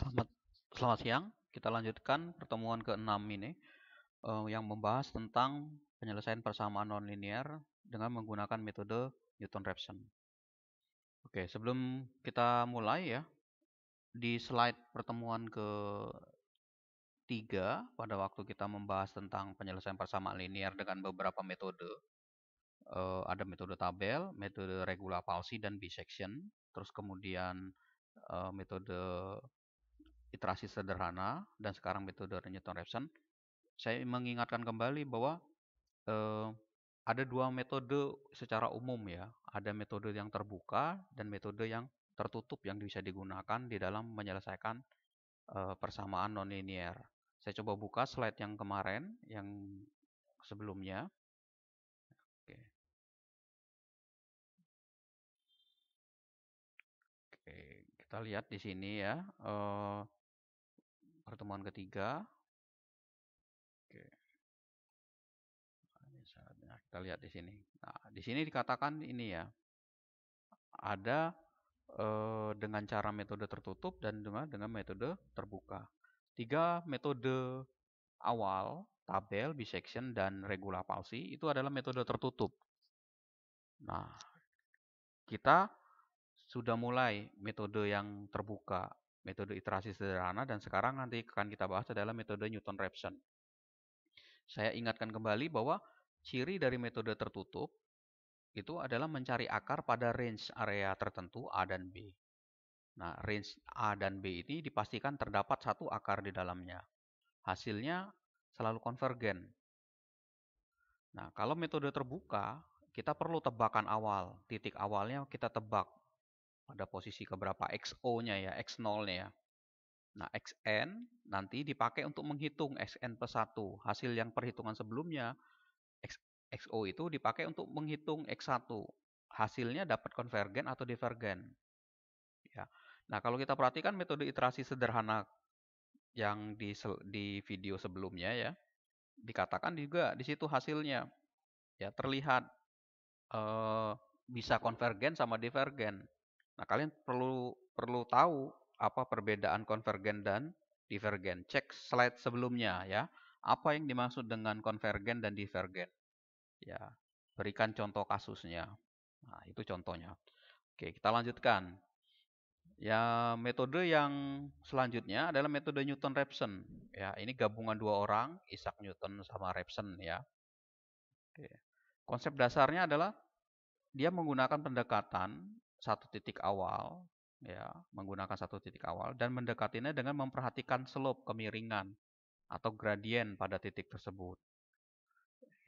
Selamat siang. Kita lanjutkan pertemuan ke-6 ini yang membahas tentang penyelesaian persamaan nonlinear dengan menggunakan metode Newton-Raphson. Oke, sebelum kita mulai ya, di slide pertemuan ke-3 pada waktu kita membahas tentang penyelesaian persamaan linear dengan beberapa metode. Ada metode tabel, metode regula palsi dan bisection, terus kemudian metode iterasi sederhana, dan sekarang metode Newton-Raphson. Saya mengingatkan kembali bahwa ada dua metode secara umum ya. Ada metode yang terbuka dan metode yang tertutup yang bisa digunakan di dalam menyelesaikan persamaan nonlinear. Saya coba buka slide yang kemarin, yang sebelumnya. Oke. Oke, kita lihat di sini ya, pertemuan ketiga. Oke. Nah, kita lihat di sini. Nah, di sini dikatakan ini ya, ada dengan cara metode tertutup dan dengan metode terbuka. 3 metode awal, tabel, bisection, dan regula palsi, itu adalah metode tertutup. Nah, kita sudah mulai metode yang terbuka, metode iterasi sederhana, dan sekarang nanti akan kita bahas adalah metode Newton-Raphson. Saya ingatkan kembali bahwa ciri dari metode tertutup itu adalah mencari akar pada range area tertentu A dan B. Nah, range A dan B ini dipastikan terdapat satu akar di dalamnya. Hasilnya selalu konvergen. Nah, kalau metode terbuka, kita perlu tebakan awal. Titik awalnya kita tebak pada posisi keberapa XO-nya ya, X0-nya ya. Nah, Xn nanti dipakai untuk menghitung Xn plus 1. Hasil yang perhitungan sebelumnya, XO itu dipakai untuk menghitung X1. Hasilnya dapat konvergen atau divergen. Ya. Nah, kalau kita perhatikan metode iterasi sederhana yang di video sebelumnya ya, dikatakan juga di situ hasilnya ya terlihat bisa konvergen sama divergen. Nah, kalian perlu tahu apa perbedaan konvergen dan divergen. Cek slide sebelumnya ya. Apa yang dimaksud dengan konvergen dan divergen? Ya, berikan contoh kasusnya. Nah, itu contohnya. Oke, kita lanjutkan. Ya, metode yang selanjutnya adalah metode Newton-Raphson. Ya, ini gabungan dua orang, Isaac Newton sama Raphson ya. Oke. Konsep dasarnya adalah dia menggunakan pendekatan satu titik awal, ya, menggunakan satu titik awal dan mendekatinya dengan memperhatikan slope kemiringan atau gradien pada titik tersebut.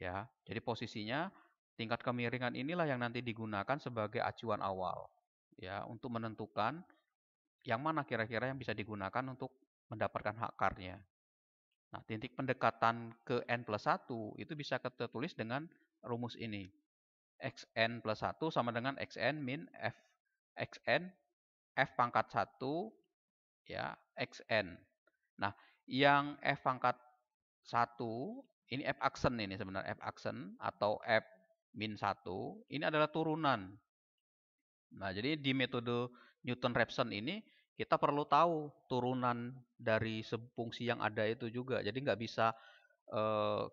Ya, jadi posisinya tingkat kemiringan inilah yang nanti digunakan sebagai acuan awal, ya, untuk menentukan yang mana kira-kira yang bisa digunakan untuk mendapatkan akarnya. Nah, titik pendekatan ke n plus 1 itu bisa kita tulis dengan rumus ini. Xn plus 1 sama dengan Xn min F. Xn F pangkat 1 ya Xn. Nah, yang F pangkat 1 ini F aksen ini sebenarnya F aksen atau F min 1 ini adalah turunan. Nah, jadi di metode Newton-Raphson ini kita perlu tahu turunan dari fungsi yang ada itu juga. Jadi nggak bisa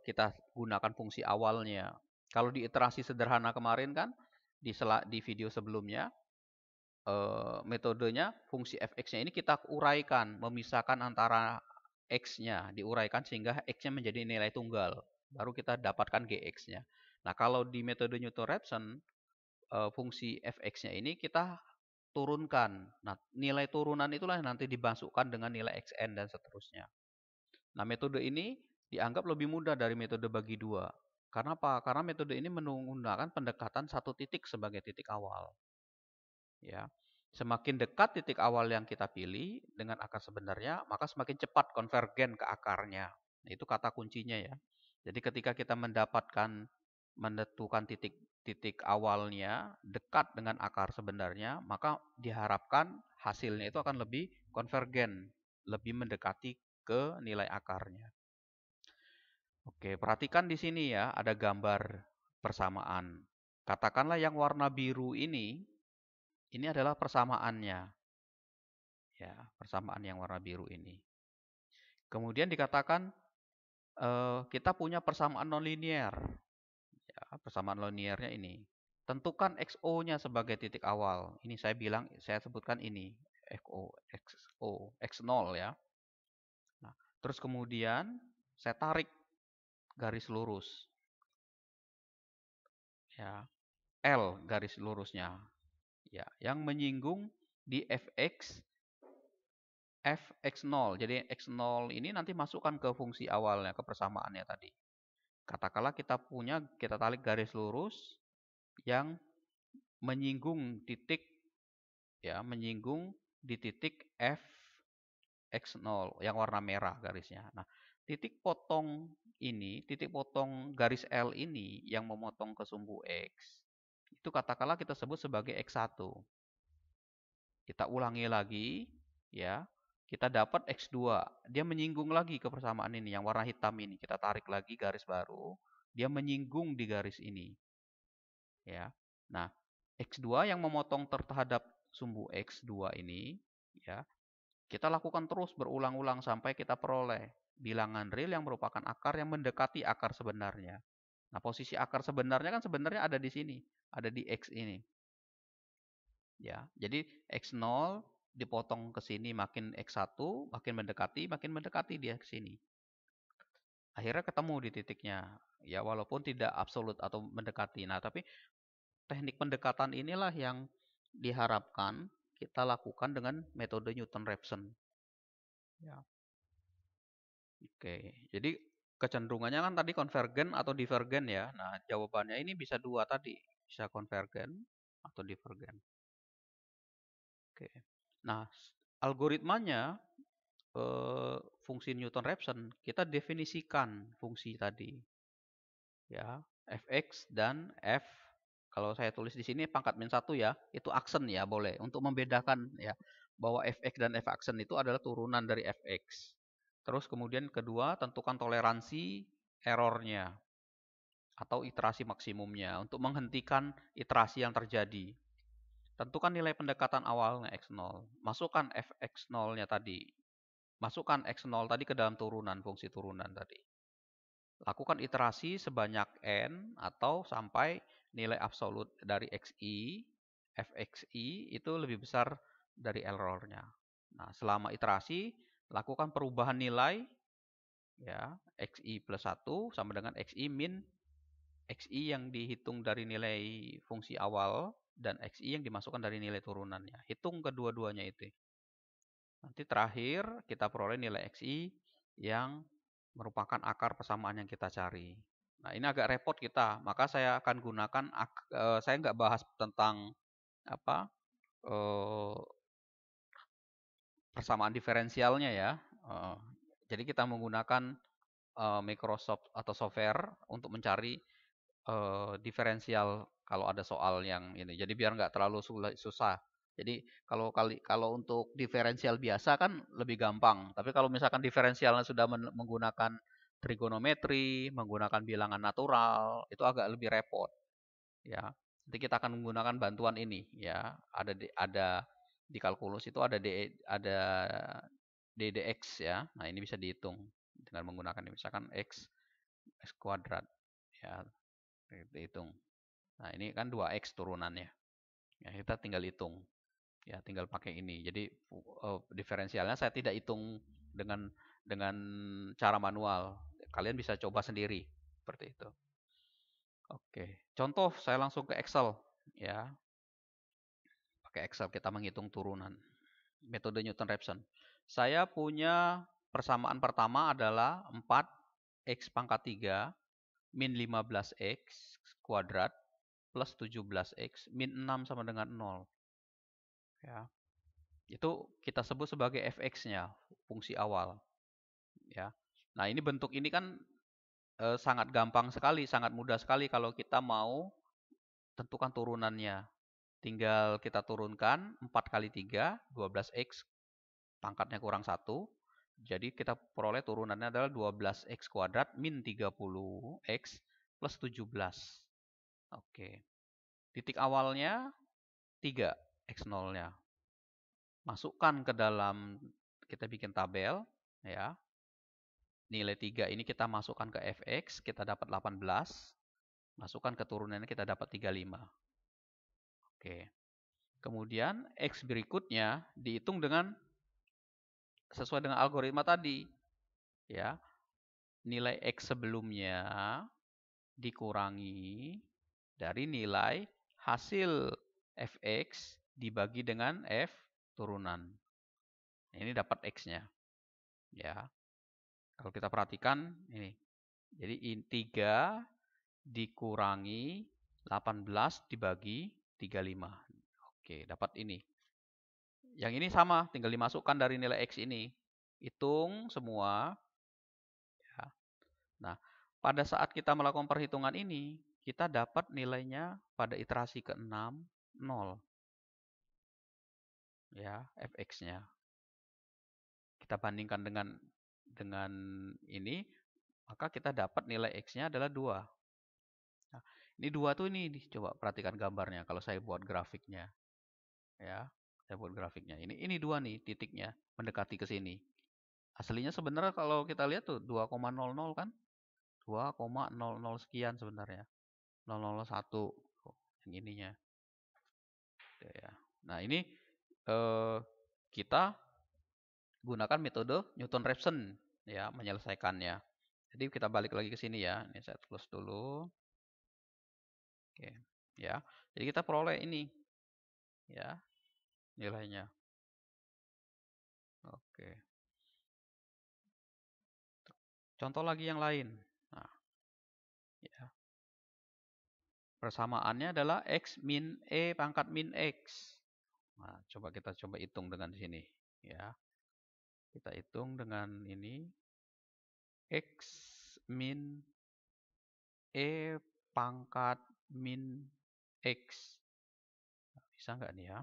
kita gunakan fungsi awalnya. Kalau di iterasi sederhana kemarin kan, di video sebelumnya, metodenya fungsi fx-nya ini kita uraikan, memisahkan antara x-nya, diuraikan sehingga x-nya menjadi nilai tunggal. Baru kita dapatkan gx-nya. Nah, kalau di metode Newton-Raphson, fungsi fx-nya ini kita turunkan. Nah, nilai turunan itulah yang nanti dimasukkan dengan nilai xn dan seterusnya. Nah, metode ini dianggap lebih mudah dari metode bagi dua. Karena apa? Karena metode ini menggunakan pendekatan satu titik sebagai titik awal. Ya. Semakin dekat titik awal yang kita pilih dengan akar sebenarnya, maka semakin cepat konvergen ke akarnya. Itu kata kuncinya ya. Jadi ketika kita menentukan titik awalnya dekat dengan akar sebenarnya, maka diharapkan hasilnya itu akan lebih konvergen, lebih mendekati ke nilai akarnya. Oke, perhatikan di sini ya, ada gambar persamaan. Katakanlah yang warna biru ini adalah persamaannya. Ya, persamaan yang warna biru ini. Kemudian dikatakan kita punya persamaan nonlinear. Ya, persamaan linearnya ini. Tentukan XO-nya sebagai titik awal. Ini saya sebutkan ini. X0 ya. Nah, terus kemudian saya tarik garis lurus. Ya, L garis lurusnya. Ya, yang menyinggung di fx0. Jadi x0 ini nanti masukkan ke fungsi awalnya, ke persamaannya tadi. Katakanlah kita tarik garis lurus yang menyinggung di titik f x0 yang warna merah garisnya. Nah, titik potong garis L ini yang memotong ke sumbu X, itu katakanlah kita sebut sebagai X1. Kita ulangi lagi, ya. Kita dapat X2. Dia menyinggung lagi ke persamaan ini, yang warna hitam ini. Kita tarik lagi garis baru, dia menyinggung di garis ini. Ya. Nah, X2 yang memotong terhadap sumbu X2 ini, ya, kita lakukan terus berulang-ulang sampai kita peroleh bilangan real yang merupakan akar yang mendekati akar sebenarnya. Nah, posisi akar sebenarnya kan sebenarnya ada di sini, ada di X ini. Ya, jadi X0 dipotong ke sini makin X1, makin mendekati dia ke sini. Akhirnya ketemu di titiknya. Ya, walaupun tidak absolut atau mendekati. Nah, tapi teknik pendekatan inilah yang diharapkan kita lakukan dengan metode Newton-Raphson. Ya. Oke, jadi kecenderungannya kan tadi konvergen atau divergen ya. Nah, jawabannya ini bisa dua tadi, bisa konvergen atau divergen. Oke. Nah, algoritmanya fungsi Newton-Raphson, kita definisikan fungsi tadi. Ya, fx dan f, kalau saya tulis di sini pangkat min 1 ya, itu aksen ya, boleh. Untuk membedakan ya, bahwa fx dan f aksen itu adalah turunan dari fx. Terus kemudian kedua, tentukan toleransi errornya atau iterasi maksimumnya untuk menghentikan iterasi yang terjadi. Tentukan nilai pendekatan awalnya x0. Masukkan fx0-nya tadi. Masukkan x0 tadi ke dalam fungsi turunan tadi. Lakukan iterasi sebanyak n atau sampai nilai absolut dari xi, fxi itu lebih besar dari errornya. Nah, selama iterasi, lakukan perubahan nilai ya, xi plus 1 sama dengan xi min xi yang dihitung dari nilai fungsi awal dan xi yang dimasukkan dari nilai turunannya. Hitung kedua-duanya itu. Nanti terakhir kita peroleh nilai xi yang merupakan akar persamaan yang kita cari. Nah, ini agak repot kita, maka saya akan gunakan, saya nggak bahas tentang apa persamaan diferensialnya ya. Jadi kita menggunakan Microsoft atau software untuk mencari diferensial kalau ada soal yang ini. Jadi biar nggak terlalu susah. Jadi kalau untuk diferensial biasa kan lebih gampang. Tapi kalau misalkan diferensialnya sudah menggunakan trigonometri, menggunakan bilangan natural, itu agak lebih repot. Ya, nanti kita akan menggunakan bantuan ini. Ya, ada di kalkulus itu ada ddx ya. Nah, ini bisa dihitung dengan menggunakan misalkan x kuadrat ya, dihitung. Nah, ini kan 2x turunannya. Ya, kita tinggal hitung. Ya, tinggal pakai ini. Jadi diferensialnya saya tidak hitung dengan cara manual. Kalian bisa coba sendiri seperti itu. Oke, contoh saya langsung ke Excel ya. Pakai Excel kita menghitung turunan. Metode Newton-Raphson. Saya punya persamaan pertama adalah 4x pangkat 3 min 15x kuadrat plus 17x min 6 sama dengan 0. Ya. Itu kita sebut sebagai fx-nya, fungsi awal. Ya. Nah, ini bentuk ini kan sangat gampang sekali, sangat mudah sekali kalau kita mau tentukan turunannya. Tinggal kita turunkan 4 kali 3, 12x, pangkatnya kurang 1. Jadi kita peroleh turunannya adalah 12x kuadrat min 30x plus 17. Oke. Titik awalnya 3, x0-nya. masukkan ke dalam, kita bikin tabel, ya. Nilai 3 ini kita masukkan ke fx, kita dapat 18. Masukkan ke turunannya, kita dapat 35. Oke. Kemudian X berikutnya dihitung dengan sesuai dengan algoritma tadi. Ya. Nilai X sebelumnya dikurangi dari nilai hasil fx dibagi dengan f turunan. Ini dapat X-nya. Ya. Kalau kita perhatikan ini. Jadi 3 dikurangi 18 dibagi 35. Oke, dapat ini. Yang ini sama, tinggal dimasukkan dari nilai X ini. Hitung semua. Ya. Nah, pada saat kita melakukan perhitungan ini, kita dapat nilainya pada iterasi ke-6, 0. Ya, fx-nya. Kita bandingkan dengan ini, maka kita dapat nilai X-nya adalah 2. Nah, ini 2 tuh ini, coba perhatikan gambarnya kalau saya buat grafiknya. Ya, saya buat grafiknya. Ini 2 nih titiknya, mendekati ke sini. Aslinya sebenarnya kalau kita lihat tuh 2,00 kan? 2,00 sekian sebenarnya. 001 yang ininya. Ya. Nah, ini kita gunakan metode Newton-Raphson ya menyelesaikannya. Jadi kita balik lagi ke sini ya. Ini saya tulis dulu. Oke, ya. Jadi kita peroleh ini ya nilainya. Oke. Contoh lagi yang lain. Nah, ya. Persamaannya adalah X min E pangkat min X. Nah, kita coba hitung dengan sini. Ya. Kita hitung dengan ini. X min E pangkat min X. Bisa nggak nih ya?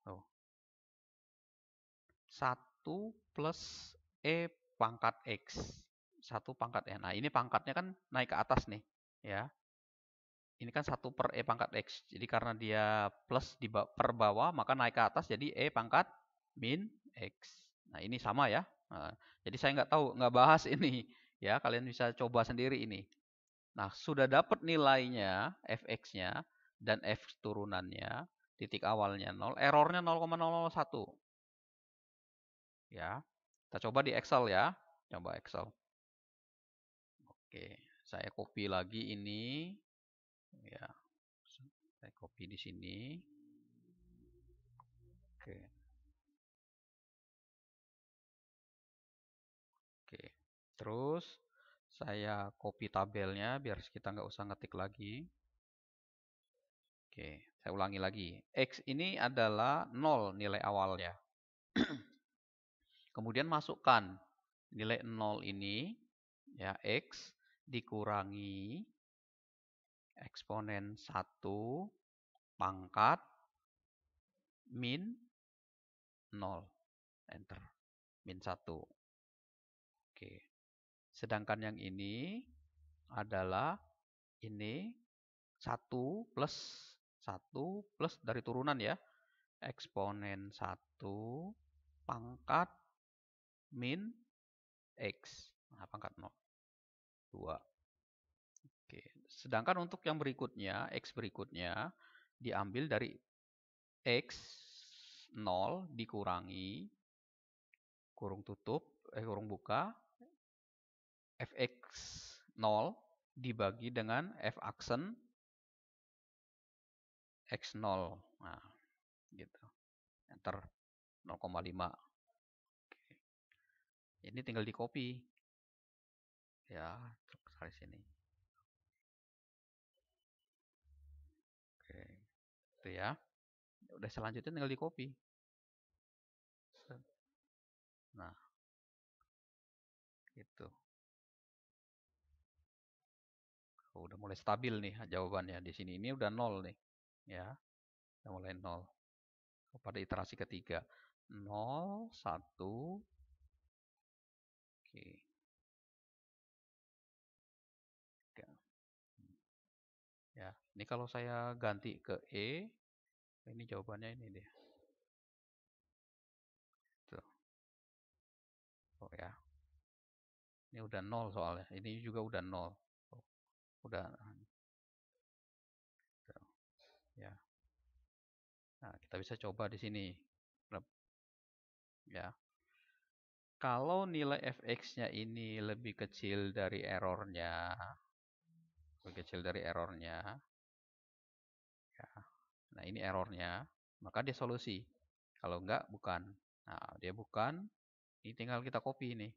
Oh. 1 plus E pangkat X. 1 pangkat E. Nah, ini pangkatnya kan naik ke atas nih. Ya. Ini kan 1 per E pangkat X. Jadi karena dia plus per bawah, maka naik ke atas jadi E pangkat min X. Nah, ini sama ya. Nah, jadi saya nggak bahas ini. Ya, kalian bisa coba sendiri ini. Nah, sudah dapat nilainya, fx-nya, dan f turunannya, titik awalnya 0, errornya 0,001. Ya, kita coba di Excel ya. Coba Excel. Oke, saya copy lagi ini. Ya, saya copy di sini. Oke. Oke, terus saya copy tabelnya biar kita nggak usah ngetik lagi. Oke, saya ulangi lagi. X ini adalah 0 nilai awalnya. Kemudian masukkan nilai 0 ini, ya X dikurangi eksponen 1 pangkat min 0. Enter. Min 1. Oke. Sedangkan yang ini adalah ini 1 plus dari turunan ya. Eksponen 1 pangkat min X. Nah, pangkat 0. 2. Oke. Sedangkan untuk yang berikutnya, X berikutnya, diambil dari X 0 dikurangi, kurung tutup, kurung buka, Fx 0 dibagi dengan F aksen X0. Nah, gitu. Enter 0,5. Oke. Ini tinggal di copy. Ya, dari sini. Oke. Itu ya. Udah selanjutnya tinggal di copy. Nah, gitu. Oh, udah mulai stabil nih jawabannya di sini. Ini udah 0 nih. Ya. Udah mulai 0. Pada iterasi ketiga. 0, 1. Oke. Ya, ini kalau saya ganti ke E, ini jawabannya ini deh. Ini udah 0 soalnya. Ini juga udah 0. Udah. Ya. Nah, kita bisa coba di sini. Ya. Kalau nilai fx-nya ini lebih kecil dari errornya, ya. Nah, ini errornya, maka dia solusi. Kalau enggak, bukan. Nah, dia bukan, ini tinggal kita copy nih.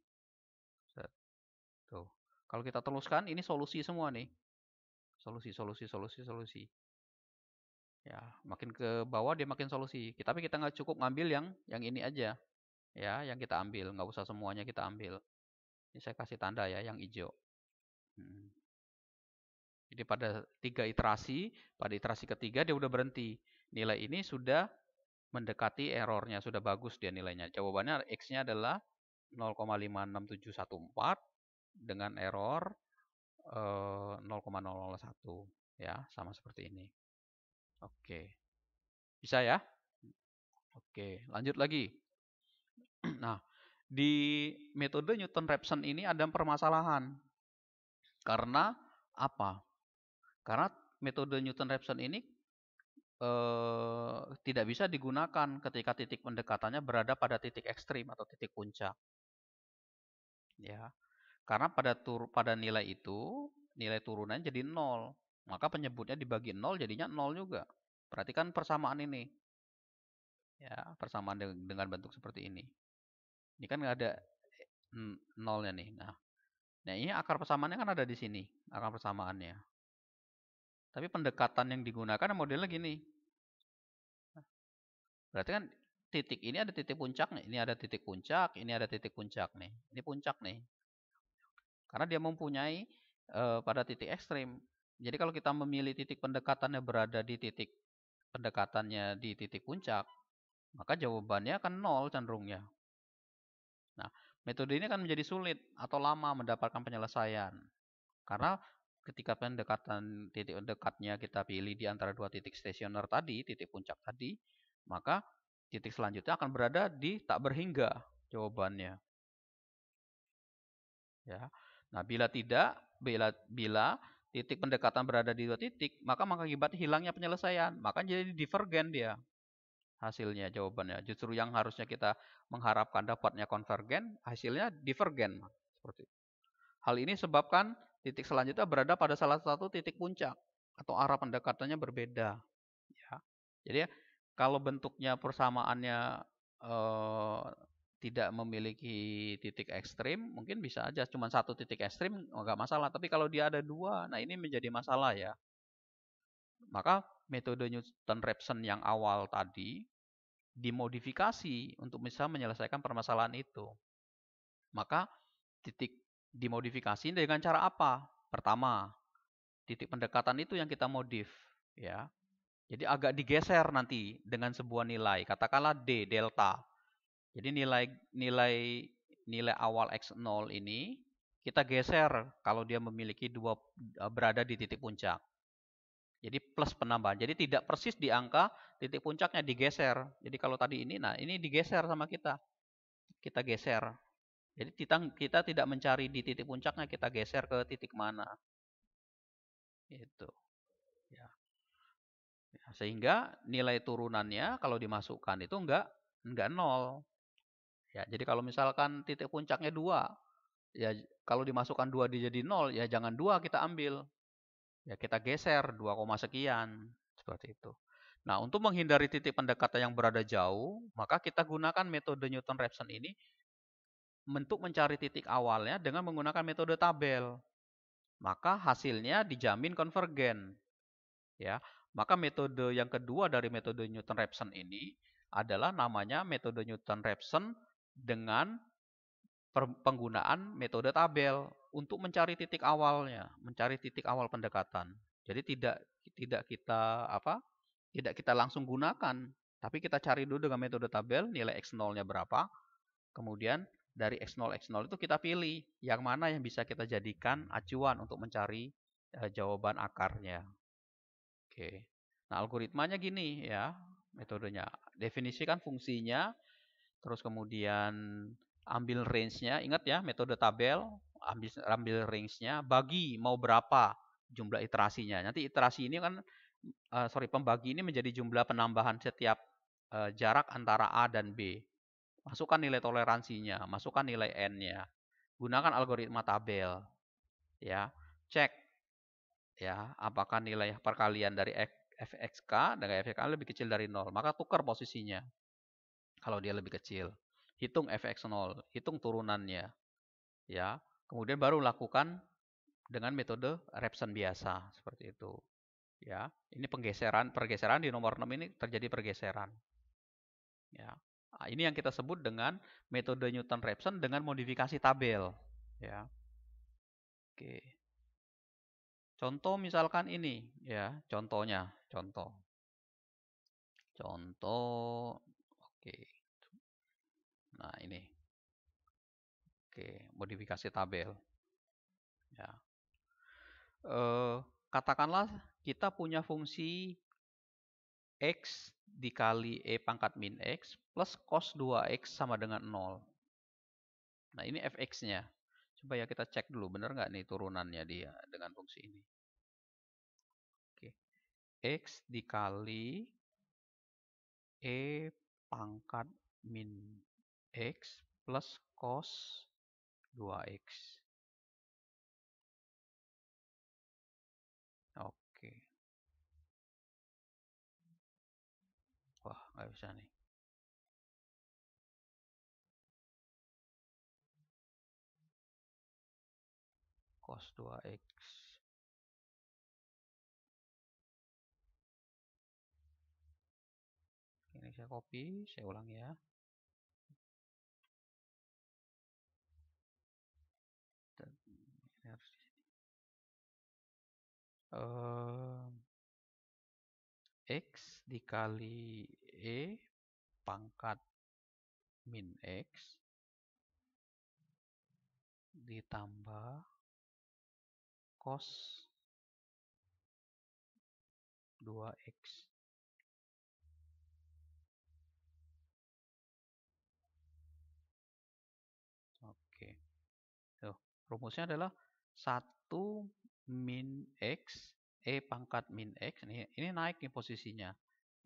Tuh. Kalau kita teruskan, ini solusi semua nih. Solusi. Ya, makin ke bawah dia makin solusi. Tapi kita nggak cukup ngambil yang ini aja. Ya, yang kita ambil. Nggak usah semuanya kita ambil. Ini saya kasih tanda ya, yang hijau. Jadi pada 3 iterasi, pada iterasi ketiga dia udah berhenti. Nilai ini sudah mendekati errornya, sudah bagus dia nilainya. Jawabannya X-nya adalah 0,56714 dengan error 0,001. Ya, sama seperti ini. Oke. Bisa ya? Oke, lanjut lagi. Nah, di metode Newton-Raphson ini ada permasalahan. Karena apa? Karena metode Newton-Raphson ini tidak bisa digunakan ketika titik pendekatannya berada pada titik ekstrim atau titik puncak. Ya, karena pada nilai itu, nilai turunannya jadi 0. Maka penyebutnya dibagi 0 jadinya 0 juga. Perhatikan persamaan ini. Ya, persamaan dengan bentuk seperti ini. Ini kan nggak ada nolnya nih. Nah, ini akar persamaannya kan ada di sini, akar persamaannya. Tapi pendekatan yang digunakan modelnya gini. Berarti kan titik ini ada titik puncak nih, ini ada titik puncak, ini ada titik puncak nih. Ini puncak nih. Karena dia mempunyai pada titik ekstrim. Jadi kalau kita memilih titik pendekatannya berada di titik pendekatannya di titik puncak, maka jawabannya akan 0 cenderungnya. Nah, metode ini akan menjadi sulit atau lama mendapatkan penyelesaian. Karena ketika pendekatan titik dekatnya kita pilih di antara dua titik stasioner tadi, titik puncak tadi, maka titik selanjutnya akan berada di tak berhingga jawabannya. Ya. Nah, bila titik pendekatan berada di dua titik, maka mengakibatkan hilangnya penyelesaian. Maka jadi divergen dia hasilnya, jawabannya. Justru yang harusnya kita mengharapkan dapatnya konvergen, hasilnya divergen. Seperti itu. Hal ini sebabkan titik selanjutnya berada pada salah satu titik puncak atau arah pendekatannya berbeda. Ya. Jadi kalau bentuknya persamaannya tidak memiliki titik ekstrim, mungkin bisa aja cuma satu titik ekstrim nggak masalah. Tapi kalau dia ada dua, nah ini menjadi masalah ya. Maka metode Newton-Raphson yang awal tadi dimodifikasi untuk bisa menyelesaikan permasalahan itu. Maka titik dimodifikasi dengan cara apa? Pertama, titik pendekatan itu yang kita modif, ya. Jadi agak digeser nanti dengan sebuah nilai, katakanlah D, delta. Jadi nilai awal X0 ini kita geser kalau dia memiliki berada di titik puncak. Jadi plus penambahan. Jadi tidak persis di angka titik puncaknya digeser. Jadi kalau tadi ini, nah ini digeser sama kita. Kita geser. Jadi kita tidak mencari di titik puncaknya, kita geser ke titik mana. Itu. Ya. Sehingga nilai turunannya kalau dimasukkan itu enggak 0. Ya, jadi kalau misalkan titik puncaknya 2, ya kalau dimasukkan 2 jadi 0, ya jangan 2 kita ambil. Ya kita geser 2, sekian. Seperti itu. Nah, untuk menghindari titik pendekatan yang berada jauh, maka kita gunakan metode Newton-Raphson ini untuk mencari titik awalnya dengan menggunakan metode tabel. Maka hasilnya dijamin konvergen. Ya, maka metode yang kedua dari metode Newton-Raphson ini adalah namanya metode Newton-Raphson dengan penggunaan metode tabel untuk mencari titik awalnya, mencari titik awal pendekatan. Jadi tidak kita langsung gunakan, tapi kita cari dulu dengan metode tabel nilai X0-nya berapa. Kemudian dari X0 itu kita pilih yang mana yang bisa kita jadikan acuan untuk mencari jawaban akarnya. Oke. Nah, algoritmanya gini ya, metodenya. Definisikan fungsinya, terus kemudian ambil range-nya. Ingat ya, metode tabel. ambil range-nya, bagi mau berapa jumlah iterasinya. Nanti iterasi ini kan, pembagi ini menjadi jumlah penambahan setiap jarak antara A dan B. Masukkan nilai toleransinya, masukkan nilai N-nya. Gunakan algoritma tabel. Ya, cek ya apakah nilai perkalian dari fxk dengan fxk lebih kecil dari 0, maka tukar posisinya. Kalau dia lebih kecil, hitung fx0, hitung turunannya. Ya, kemudian baru lakukan dengan metode Repson biasa seperti itu. Ya, ini pergeseran di nomor 6 ini terjadi pergeseran. Ya. Nah, ini yang kita sebut dengan metode Newton-Raphson dengan modifikasi tabel. Ya. Oke. Contoh misalkan ini, ya, contohnya, contoh. Oke. Nah, ini. Oke, modifikasi tabel. Ya. Katakanlah kita punya fungsi X dikali E pangkat min X plus cos 2X sama dengan 0. Nah, ini fx-nya. Coba ya kita cek dulu, benar nggak nih turunannya dia dengan fungsi ini. Oke. X dikali E pangkat min X plus cos 2X. Oke. Wah, nggak bisa nih. Cos 2X. Ini saya copy, saya ulang ya. Dan ini harus di sini. X dikali E pangkat min X ditambah cos 2X. Oke. Tuh, rumusnya adalah 1 min X, E pangkat min X, ini naik nih posisinya.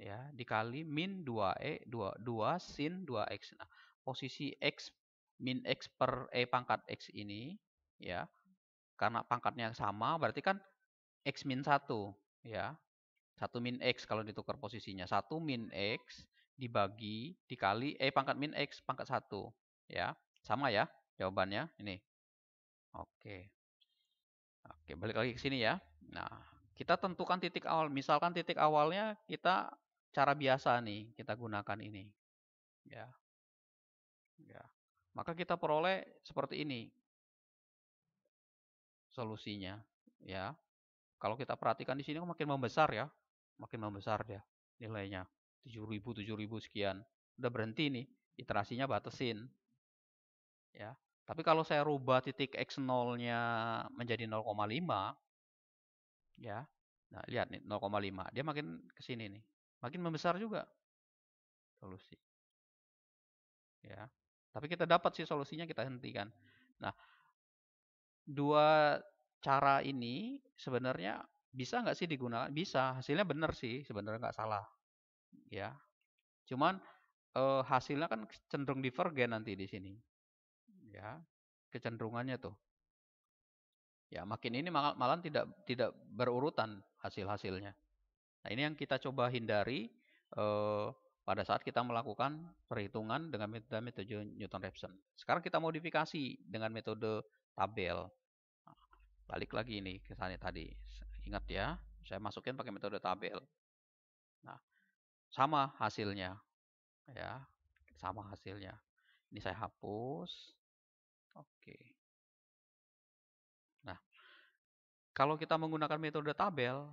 Ya, dikali min 2E, 2 sin 2X. Nah, posisi X min X per E pangkat X ini, ya, karena pangkatnya sama, berarti kan X min 1, ya. 1 min X kalau ditukar posisinya. 1 min X dibagi dikali E pangkat min X pangkat 1. Ya, sama ya jawabannya ini. Oke. Oke, balik lagi ke sini ya. Nah, kita tentukan titik awal. Misalkan titik awalnya kita cara biasa nih, kita gunakan ini. Ya. Ya. Maka kita peroleh seperti ini solusinya, ya. Kalau kita perhatikan di sini makin membesar ya. Makin membesar dia nilainya. 7.000 sekian. Udah berhenti nih, iterasinya batasin. Ya. Tapi kalau saya rubah titik X0-nya menjadi 0,5, ya. Nah, lihat nih 0,5. Dia makin ke sini nih. Makin membesar juga solusi. Ya. Tapi kita dapat sih solusinya, kita hentikan. Nah, dua cara ini sebenarnya bisa nggak sih digunakan? Bisa, hasilnya benar sih, sebenarnya nggak salah. Ya. Cuman hasilnya kan cenderung divergen nanti di sini. Ya. Kecenderungannya tuh. Ya, makin ini malah tidak berurutan hasil-hasilnya. Nah, ini yang kita coba hindari pada saat kita melakukan perhitungan dengan metode Newton-Raphson. Sekarang kita modifikasi dengan metode tabel. Nah, balik lagi ini ke sana tadi. Ingat ya, saya masukin pakai metode tabel. Nah, sama hasilnya. Ya, sama hasilnya. Ini saya hapus. Oke. Nah, kalau kita menggunakan metode tabel,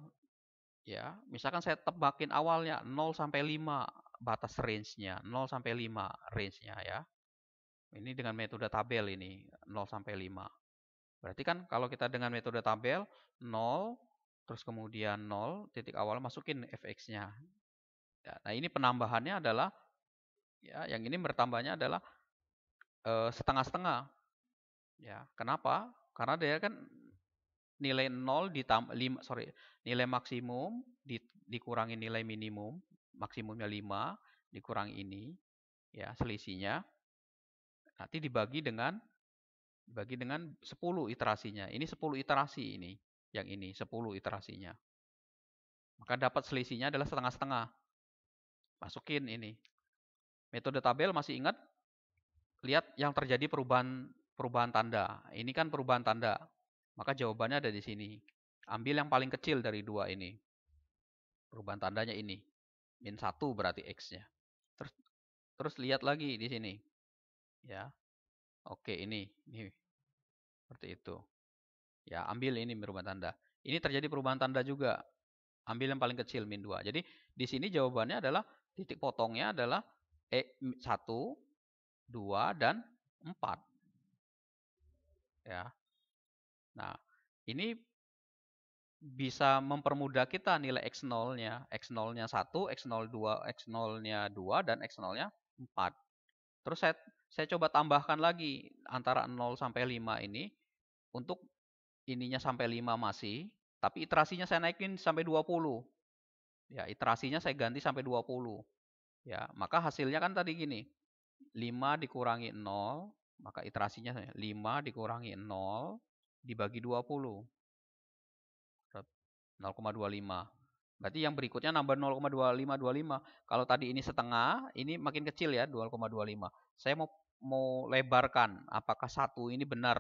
ya, misalkan saya tebakin awalnya 0 sampai 5 batas range-nya, 0 sampai 5 range-nya ya. Ini dengan metode tabel ini, 0 sampai 5. Berarti kan kalau kita dengan metode tabel 0 terus kemudian 0 titik awal masukin fx-nya. Ya, nah, ini penambahannya adalah ya, yang ini bertambahnya adalah setengah-setengah. Ya, kenapa? Karena dia kan nilai 0 ditambah nilai maksimum dikurangi nilai minimum, maksimumnya 5 dikurangi ini, ya, selisihnya nanti dibagi dengan 10 iterasinya. Ini 10 iterasi ini. Yang ini 10 iterasinya. Maka dapat selisihnya adalah setengah-setengah. Masukin ini. Metode tabel masih ingat? Lihat yang terjadi perubahan tanda. Ini kan perubahan tanda. Maka jawabannya ada di sini. Ambil yang paling kecil dari dua ini. Perubahan tandanya ini. Min 1 berarti X-nya. Terus lihat lagi di sini. Ya. Oke, ini seperti itu. Ya, ambil ini perubahan tanda. Ini terjadi perubahan tanda juga. Ambil yang paling kecil, min 2. Jadi, di sini jawabannya adalah, titik potongnya adalah 1, 2, dan 4. Ya. Nah, ini bisa mempermudah kita nilai X0-nya. X0-nya 1, X0-nya 2, dan X0-nya 4. Terus saya coba tambahkan lagi antara 0 sampai 5 ini. Untuk ininya sampai 5 masih, tapi iterasinya saya naikin sampai 20. Ya, iterasinya saya ganti sampai 20. Ya, maka hasilnya kan tadi gini. 5 dikurangi 0, maka iterasinya 5 dikurangi 0 dibagi 20. 0,25. Berarti yang berikutnya nambah 0,2525. Kalau tadi ini setengah, ini makin kecil ya, 0,25. Saya mau lebarkan apakah 1 ini benar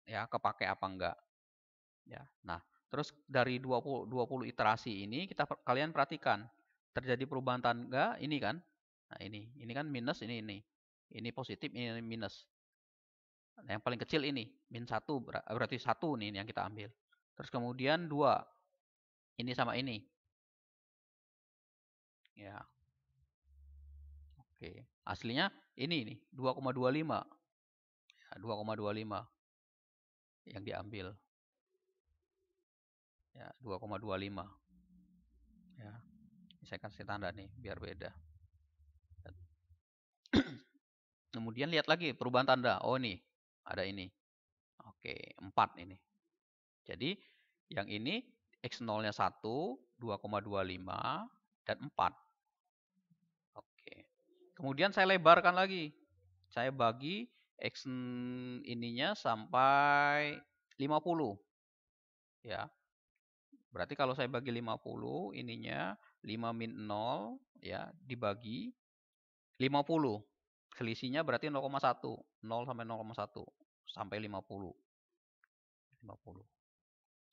ya kepake apa enggak. Ya. Nah, terus dari 20 iterasi ini kalian perhatikan terjadi perubahan tanda ini kan. Nah, ini kan minus, ini. Ini positif, ini minus. Nah, yang paling kecil ini, min 1 berarti 1 nih yang kita ambil. Terus kemudian 2. Ini sama ini. Ya. Oke. Aslinya ini nih, 2,25. Ya, 2,25 yang diambil. Ya, 2,25. Ya. Saya kasih tanda nih biar beda. Kemudian lihat lagi perubahan tanda. Oh nih, ada ini. Oke, 4 ini. Jadi yang ini X0-nya 1, 2,25, dan 4. Oke. Kemudian saya lebarkan lagi. Saya bagi X ininya sampai 50. Ya. Berarti kalau saya bagi 50, ininya 5 min 0, ya, dibagi 50. Selisihnya berarti 0,1. 0 sampai 0,1. Sampai 50. 50.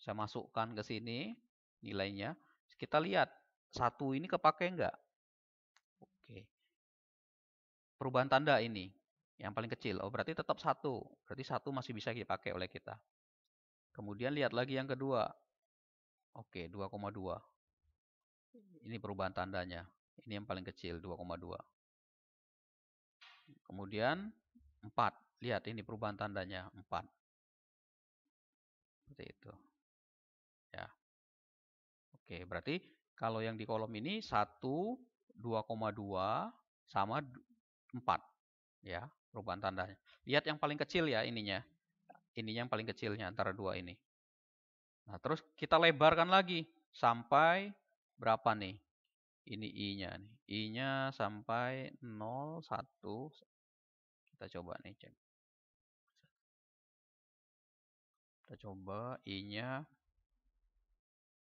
Saya masukkan ke sini nilainya. Kita lihat. 1 ini kepake enggak? Oke. Perubahan tanda ini. Yang paling kecil. Oh, berarti tetap 1. Berarti 1 masih bisa dipakai oleh kita. Kemudian lihat lagi yang kedua. Oke, 2,2. Ini perubahan tandanya. Ini yang paling kecil, 2,2. Kemudian 4. Lihat ini perubahan tandanya, 4. Seperti itu. Ya. Oke, berarti kalau yang di kolom ini 1, 2,2 sama 4. Ya, perubahan tandanya. Lihat yang paling kecil ya ininya. Ininya yang paling kecilnya antara dua ini. Nah, terus kita lebarkan lagi sampai berapa nih? Ini I-nya nih. I-nya sampai 0, 1. Kita coba nih cek. Kita coba I-nya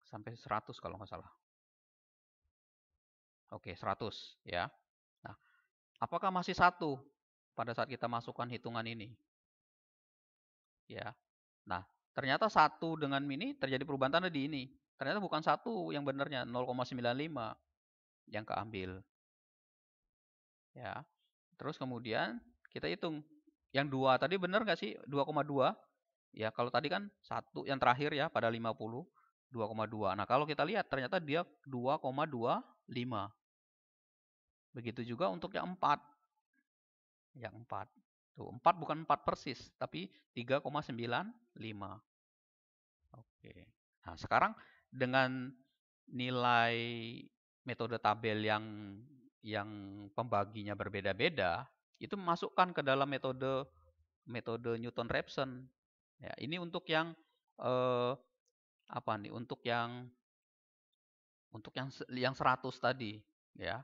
sampai 100 kalau nggak salah. Oke, 100 ya. Nah, apakah masih 1 pada saat kita masukkan hitungan ini? Ya. Nah, ternyata 1 dengan ini terjadi perubahan tanda di ini. Ternyata bukan 1 yang benarnya, 0,95 yang keambil. Ya. Terus kemudian kita hitung. Yang 2 tadi benar nggak sih? 2,2. Ya, kalau tadi kan 1 yang terakhir ya pada 50. 2,2. Nah, kalau kita lihat ternyata dia 2,25. Begitu juga untuk yang 4. Yang 4. Tuh, 4 bukan 4 persis, tapi 3,95. Oke. Nah, sekarang dengan nilai metode tabel yang pembaginya berbeda-beda, itu masukkan ke dalam metode metode Newton-Raphson. Ya, ini untuk yang apa nih? Untuk yang 100 tadi, ya.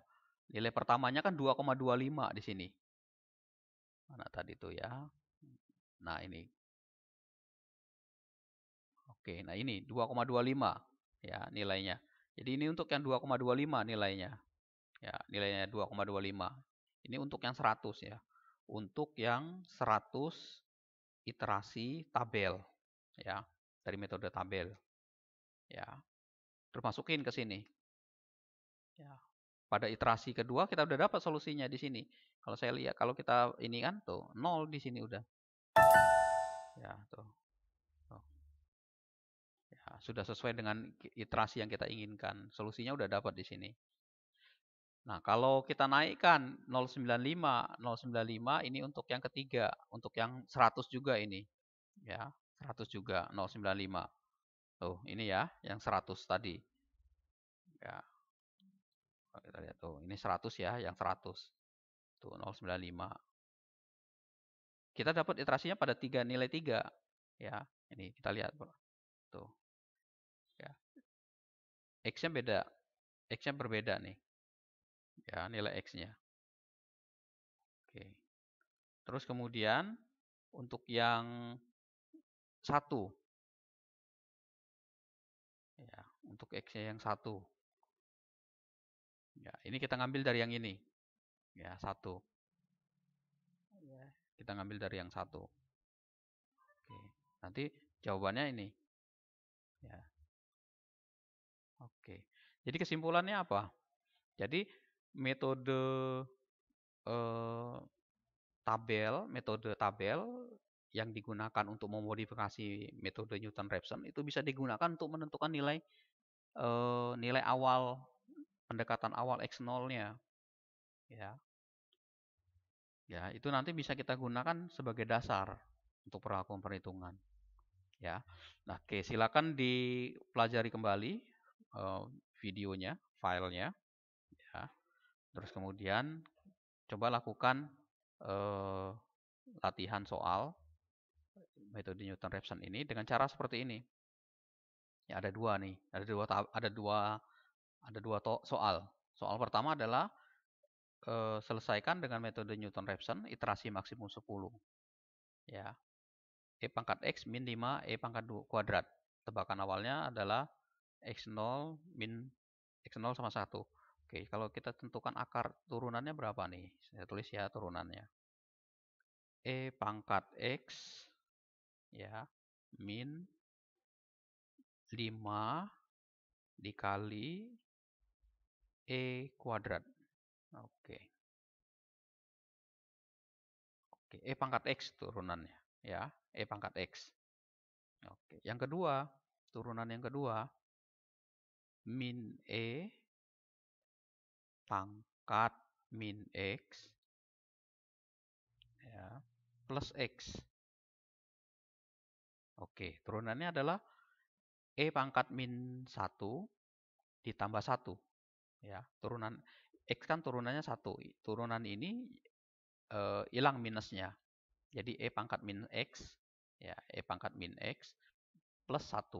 Nilai pertamanya kan 2,25 di sini. Mana tadi tuh ya? Nah, ini. Oke, nah ini 2,25 ya nilainya. Jadi ini untuk yang 2,25 nilainya. Ya, nilainya 2,25. Ini untuk yang 100 ya. Untuk yang 100 iterasi tabel ya, dari metode tabel. Ya. Terus masukin ke sini. Ya. Pada iterasi kedua kita udah dapat solusinya di sini. Kalau saya lihat, kalau kita ini kan tuh 0 di sini udah. Ya, tuh. Ya, sudah sesuai dengan iterasi yang kita inginkan. Solusinya udah dapat di sini. Nah, kalau kita naikkan 0,95 ini untuk yang ketiga, untuk yang 100 juga ini. Ya, 100 juga 0,95. Tuh, ini ya, yang 100 tadi. Ya. Kita lihat tuh, ini 100 ya, yang 100. Tuh, 0,95. Kita dapat iterasinya pada nilai 3. Ya, ini kita lihat. Tuh. Ya. X-nya beda. X-nya berbeda nih. Ya, nilai X-nya. Oke. Terus kemudian untuk yang 1. Ya, untuk X-nya yang 1. Ya, ini kita ngambil dari yang ini. Ya, 1. Ya, kita ngambil dari yang 1. Oke. Nanti jawabannya ini. Ya. Oke. Jadi kesimpulannya apa? Jadi metode metode tabel yang digunakan untuk memodifikasi metode Newton-Raphson itu bisa digunakan untuk menentukan nilai nilai awal, pendekatan awal X0-nya. Ya. Ya, itu nanti bisa kita gunakan sebagai dasar untuk perlakuan perhitungan. Ya. Nah, oke, silakan dipelajari kembali videonya, filenya, ya. Terus kemudian coba lakukan latihan soal metode Newton-Raphson ini dengan cara seperti ini. Ya, ada dua nih, ada dua soal. Soal pertama adalah selesaikan dengan metode Newton-Raphson iterasi maksimum 10. Ya. E pangkat X min 5 E pangkat 2 kuadrat. Tebakan awalnya adalah X0 min X0 sama 1. Oke, kalau kita tentukan akar turunannya berapa nih? Saya tulis ya turunannya. E pangkat X ya min 5 dikali E kuadrat. Oke. Oke, E pangkat X turunannya ya, E pangkat X. Oke, yang kedua, turunan yang kedua min E pangkat min X ya, plus X. Oke, turunannya adalah E pangkat min 1 ditambah 1. Ya, turunan X kan turunannya 1. Turunan ini hilang minusnya. Jadi E pangkat min X, ya, E pangkat min X plus 1.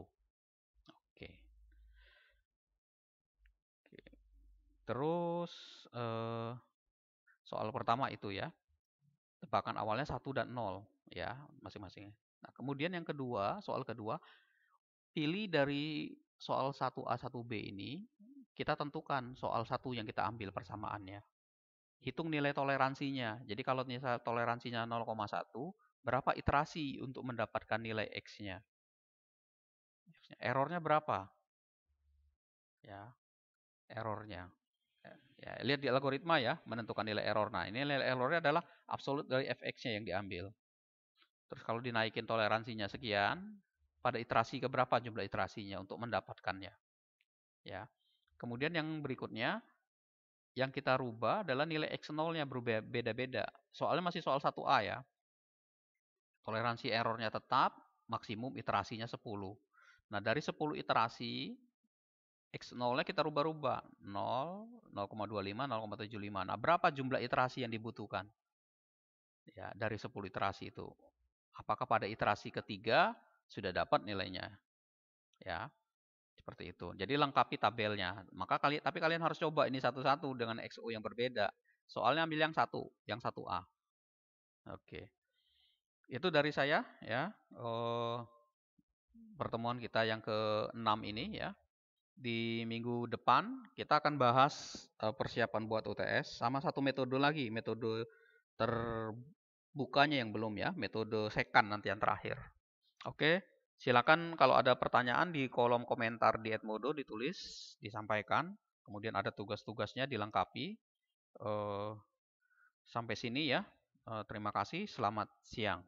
Oke. Terus soal pertama itu ya. Tebakan awalnya 1 dan 0 ya, masing-masingnya. Nah, kemudian yang kedua, soal kedua, pilih dari soal 1A 1B ini, kita tentukan soal 1 yang kita ambil persamaannya. Hitung nilai toleransinya. Jadi kalau misalnya toleransinya 0,1, berapa iterasi untuk mendapatkan nilai X-nya? Errornya berapa? Ya, errornya. Ya, lihat di algoritma ya, menentukan nilai error. Nah, ini nilai errornya adalah absolut dari fx-nya yang diambil. Terus kalau dinaikin toleransinya sekian, pada iterasi keberapa jumlah iterasinya untuk mendapatkannya. Ya. Kemudian yang berikutnya, yang kita rubah adalah nilai X0-nya berubah beda-beda. Soalnya masih soal 1A ya. Toleransi errornya tetap, maksimum iterasinya 10. Nah, dari 10 iterasi, X0-nya kita rubah-rubah. 0, 0,25, 0,75. Nah, berapa jumlah iterasi yang dibutuhkan? Ya, dari 10 iterasi itu. apakah pada iterasi ketiga sudah dapat nilainya. Ya, seperti itu. Jadi lengkapi tabelnya. Tapi kalian harus coba ini satu-satu dengan XO yang berbeda. Soalnya ambil yang 1A. Oke. Itu dari saya ya. Pertemuan kita yang ke-6 ini ya. Di minggu depan kita akan bahas persiapan buat UTS sama satu metode lagi, metode terbukanya yang belum ya, metode second nanti yang terakhir. Oke, silakan kalau ada pertanyaan di kolom komentar di Edmodo ditulis, disampaikan, kemudian ada tugas-tugasnya dilengkapi. Sampai sini ya, terima kasih, selamat siang.